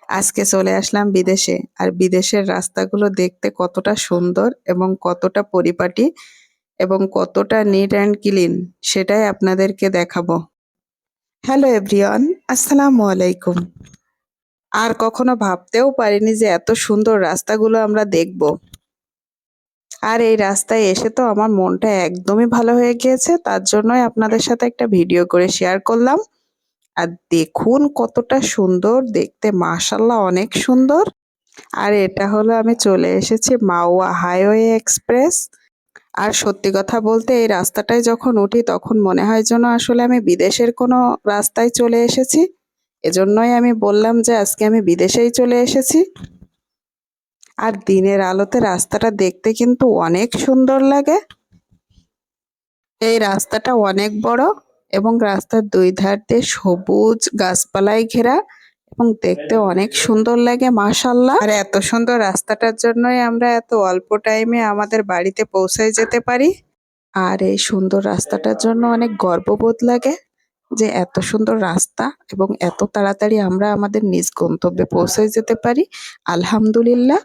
আজকে চলে আসলাম বিদেশে। আর বিদেশের রাস্তাগুলো দেখতে কতটা সুন্দর এবং কতটা পরিপাটি এবং কতটা নিট অ্যান্ড ক্লিন সেটাই আপনাদেরকে দেখাবো। হ্যালো এভরিওয়ান, আসসালামু আলাইকুম। আর কখনো ভাবতেও পারিনি যে এত সুন্দর রাস্তাগুলো আমরা দেখব। আর এই রাস্তায় এসে তো আমার মনটা একদমই ভালো হয়ে গিয়েছে, তার জন্যই আপনাদের সাথে একটা ভিডিও করে শেয়ার করলাম। আর দেখুন কতটা সুন্দর দেখতে, মাশাআল্লাহ অনেক সুন্দর। আর এটা হলো আমি চলে এসেছি মাওয়া হাইওয়ে এক্সপ্রেস। আর সত্যি কথা বলতে এই রাস্তাটায় যখন উঠি তখন মনে হয় যেন আসলে আমি বিদেশের কোনো রাস্তায় চলে এসেছি। এজন্যই আমি বললাম যে আজকে আমি বিদেশেই চলে এসেছি। আর দিনের আলোতে রাস্তাটা দেখতে কিন্তু অনেক সুন্দর লাগে। এই রাস্তাটা অনেক বড় এবং রাস্তার দুই ধার দিয়ে সবুজ গাছপালায় ঘেরা এবং দেখতে অনেক সুন্দর লাগে মাশাআল্লাহ। আর এত সুন্দর রাস্তাটার জন্যই আমরা এত অল্প টাইমে আমাদের বাড়িতে পৌঁছায় যেতে পারি। আর এই সুন্দর রাস্তাটার জন্য অনেক গর্ববোধ লাগে যে এত সুন্দর রাস্তা এবং এত তাড়াতাড়ি আমরা আমাদের নিজ গন্তব্যে পৌঁছে যেতে পারি। আলহামদুলিল্লাহ।